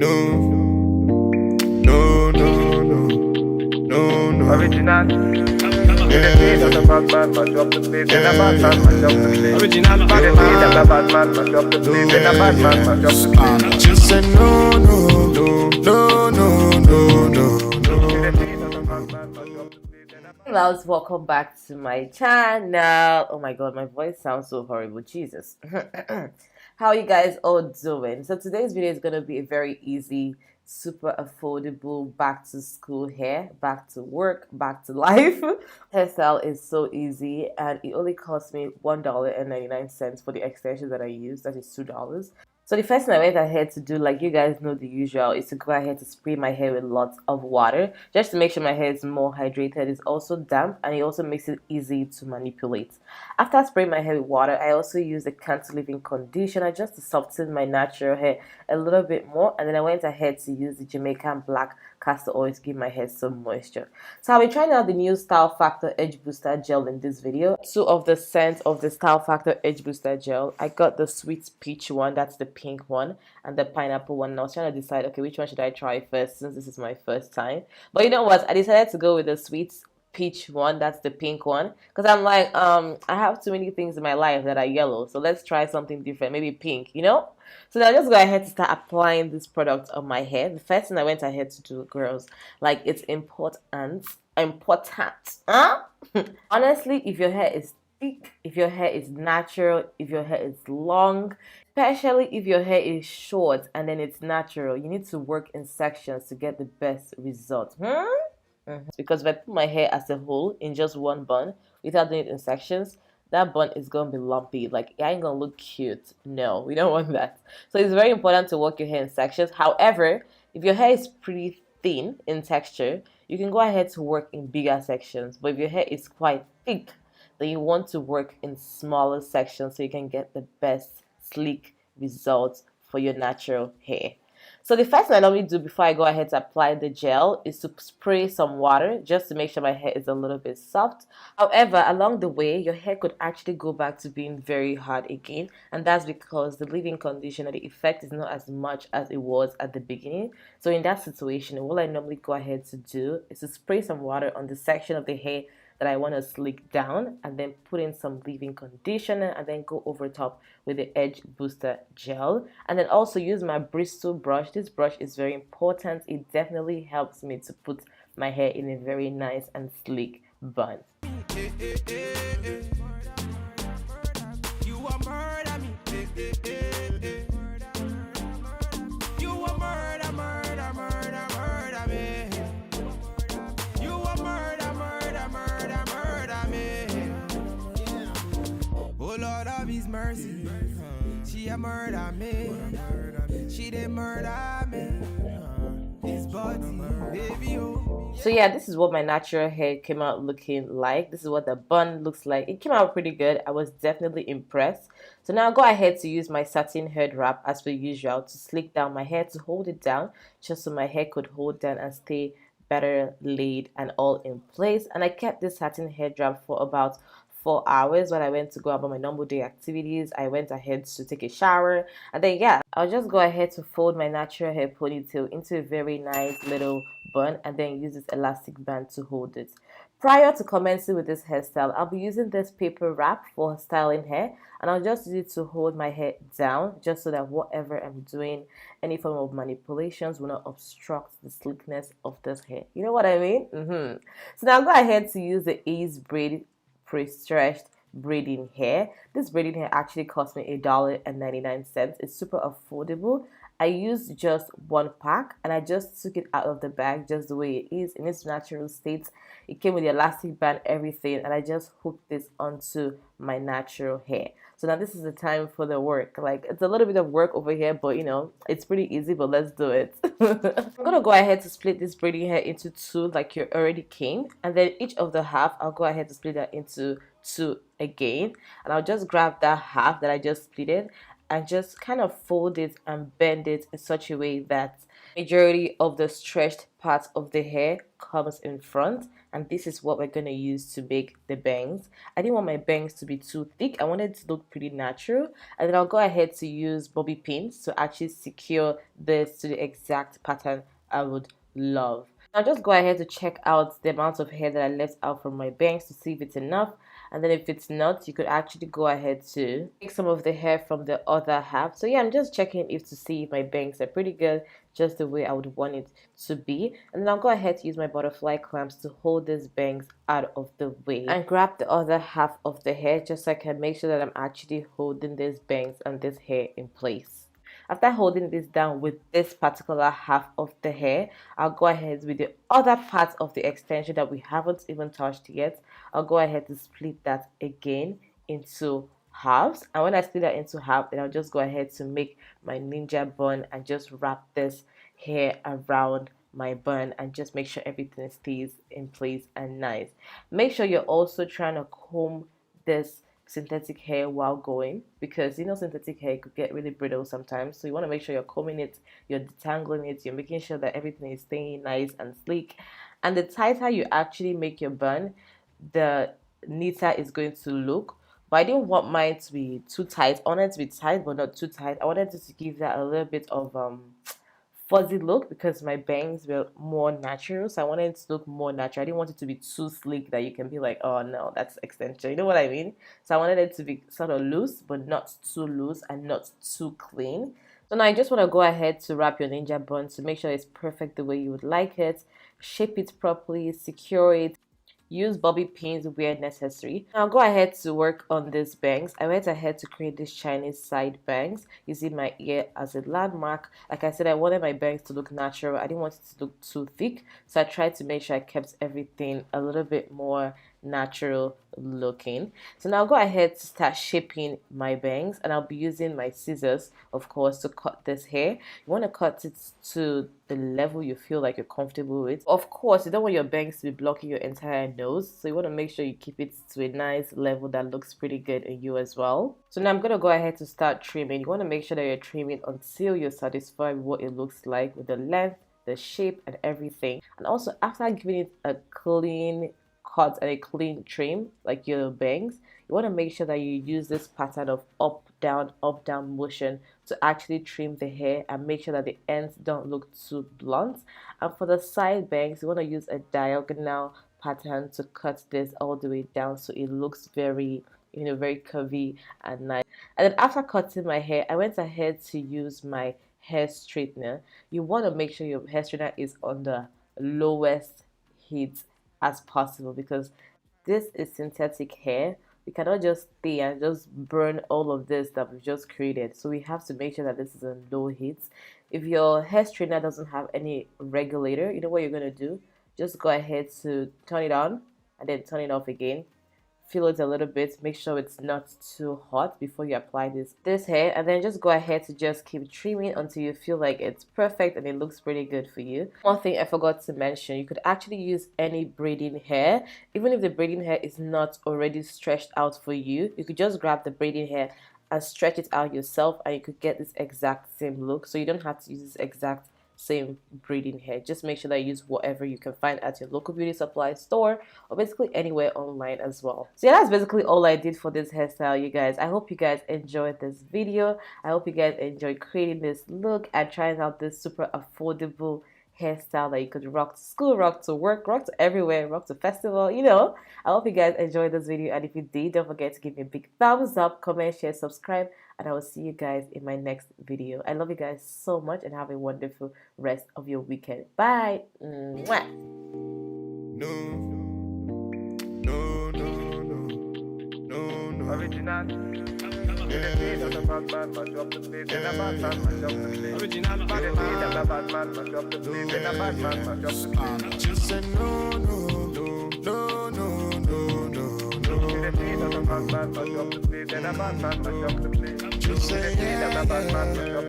no. Original. Yeah. The bad man, man, drop the beat. The bad man, man, drop the beat. Original. The bad man, man, drop the beat. The bad man, man, drop the beat. She said no. Hello, welcome back to my channel. Oh my god, my voice sounds so horrible. Jesus. How are you guys all doing? So today's video is going to be a very easy, super affordable back to school hair, back to work, back to life. Hairstyle is so easy and it only cost me $1.99 for the extension that I used. That is $2. So the first thing I went ahead to do, like you guys know the usual, is to go ahead to spray my hair with lots of water just to make sure my hair is more hydrated. It's also damp and it also makes it easy to manipulate. After spraying my hair with water, I also used the cantilever conditioner just to soften my natural hair a little bit more, and then I went ahead to use the Jamaican Black castor oil to give my hair some moisture. So I'll be trying out the new Style Factor Edge Booster Gel in this video. Two of the scents of the Style Factor Edge Booster Gel. I got the sweet peach one, that's the pink one, and the pineapple one. And I was trying to decide, okay, which one should I try first since this is my first time. But you know what? I decided to go with the sweet peach one, that's the pink one, because I'm like, I have too many things in my life that are yellow, so let's try something different, maybe pink, you know. So now just go ahead to start applying this product on my hair. The first thing I went ahead to do, girls, like, it's important, huh? Honestly, if your hair is thick, if your hair is natural, if your hair is long, especially if your hair is short and then it's natural, you need to work in sections to get the best result. Because if I put my hair as a whole in just one bun without doing it in sections, that bun is gonna be lumpy. Like, it ain't gonna look cute. No, we don't want that. So it's very important to work your hair in sections. However, if your hair is pretty thin in texture, you can go ahead to work in bigger sections. But if your hair is quite thick, then you want to work in smaller sections so you can get the best sleek results for your natural hair. So the first thing I normally do before I go ahead to apply the gel is to spray some water just to make sure my hair is a little bit soft. However, along the way, your hair could actually go back to being very hard again, and that's because the leave-in conditioner, the effect is not as much as it was at the beginning. So in that situation, what I normally go ahead to do is to spray some water on the section of the hair that I want to slick down, and then put in some leave-in conditioner, and then go over top with the Edge Booster Gel, and then also use my Bristol brush. This brush is very important. It definitely helps me to put my hair in a very nice and sleek bun. Lord of His mercy, she a murder me. She did murder me. This body, baby, oh. So yeah, this is what my natural hair came out looking like. This is what the bun looks like. It came out pretty good. I was definitely impressed. So now I'll go ahead to use my satin head wrap as per usual to slick down my hair, to hold it down, just so my hair could hold down and stay better laid and all in place. And I kept this satin head wrap for about 4 hours when I went to go about my normal day activities. I went ahead to take a shower, and then yeah, I'll just go ahead to fold my natural hair ponytail into a very nice little bun, and then use this elastic band to hold it. Prior to commencing with this hairstyle, I'll be using this paper wrap for styling hair, and I'll just use it to hold my hair down, just so that whatever I'm doing, any form of manipulations, will not obstruct the sleekness of this hair. You know what I mean? So now I'll go ahead to use the Ace Braid pre-stretched braiding hair. This braiding hair actually cost me $1.99. It's super affordable. I used just one pack, and I just took it out of the bag just the way it is in its natural state. It came with the elastic band, everything, and I just hooked this onto my natural hair. So now this is the time for the work. Like, it's a little bit of work over here, but you know, it's pretty easy, but let's do it. I'm gonna go ahead to split this braiding hair into two like you already came, and then each of the half, I'll go ahead to split that into two again, and I'll just grab that half that I just split and just kind of fold it and bend it in such a way that majority of the stretched part of the hair comes in front, and this is what we're going to use to make the bangs. I didn't want my bangs to be too thick. I wanted it to look pretty natural, and then I'll go ahead to use bobby pins to actually secure this to the exact pattern I would love. Now just go ahead to check out the amount of hair that I left out from my bangs to see if it's enough, and then if it's not, you could actually go ahead to take some of the hair from the other half. So yeah, I'm just checking if to see if my bangs are pretty good, just the way I would want it to be. And then I'll go ahead to use my butterfly clamps to hold these bangs out of the way and grab the other half of the hair just so I can make sure that I'm actually holding these bangs and this hair in place. After holding this down with this particular half of the hair, I'll go ahead with the other part of the extension that we haven't even touched yet. I'll go ahead to split that again into halves, and when I split that into half, then I'll just go ahead to make my ninja bun and just wrap this hair around my bun and just make sure everything stays in place and nice. Make sure you're also trying to comb this synthetic hair while going, because you know synthetic hair could get really brittle sometimes, so you want to make sure you're combing it, you're detangling it, you're making sure that everything is staying nice and sleek. And the tighter you actually make your bun, the neater it's going to look. But I didn't want mine to be too tight. I wanted it to be tight but not too tight. I wanted it to give that a little bit of fuzzy look because my bangs were more natural, so I wanted it to look more natural. I didn't want it to be too sleek that you can be like, oh no, that's extension, you know what I mean? So I wanted it to be sort of loose but not too loose and not too clean. So now you just want to go ahead to wrap your ninja bun to make sure it's perfect the way you would like it. Shape it properly, secure it. Use bobby pins where necessary. Now go ahead to work on these bangs. I went ahead to create these Chinese side bangs using my ear as a landmark. Like I said, I wanted my bangs to look natural. I didn't want it to look too thick, so I tried to make sure I kept everything a little bit more natural looking. So now go ahead to start shaping my bangs, and I'll be using my scissors, of course, to cut this hair. You want to cut it to the level you feel like you're comfortable with. Of course, you don't want your bangs to be blocking your entire nose, so you want to make sure you keep it to a nice level that looks pretty good in you as well. So now I'm going to go ahead to start trimming. You want to make sure that you're trimming until you're satisfied with what it looks like with the length, the shape, and everything. And also after giving it a clean cut and a clean trim like your bangs, you want to make sure that you use this pattern of up down motion to actually trim the hair and make sure that the ends don't look too blunt. And for the side bangs, you want to use a diagonal pattern to cut this all the way down so it looks very, you know, very curvy and nice. And then after cutting my hair, I went ahead to use my hair straightener. You want to make sure your hair straightener is on the lowest heat as possible because this is synthetic hair. We cannot just stay and just burn all of this that we've just created, so we have to make sure that this is on low heat. If your hair straightener doesn't have any regulator, you know what you're going to do? Just go ahead to turn it on and then turn it off again. Feel it a little bit, make sure it's not too hot before you apply this hair, and then just go ahead to just keep trimming until you feel like it's perfect and it looks pretty good for you. One thing I forgot to mention, you could actually use any braiding hair. Even if the braiding hair is not already stretched out for you, you could just grab the braiding hair and stretch it out yourself and you could get this exact same look. So you don't have to use this exact same braiding hair. Just make sure that you use whatever you can find at your local beauty supply store or basically anywhere online as well. So yeah, that's basically all I did for this hairstyle, you guys. I hope you guys enjoyed this video. I hope you guys enjoyed creating this look and trying out this super affordable hairstyle that you could rock to school, rock to work, rock to everywhere, rock to festival, you know. I hope you guys enjoyed this video, and if you did, don't forget to give me a big thumbs up, comment, share, subscribe, and I will see you guys in my next video. I love you guys so much and have a wonderful rest of your weekend. Bye. Mwah. No. Original. Yeah. Just say no. Just say yeah.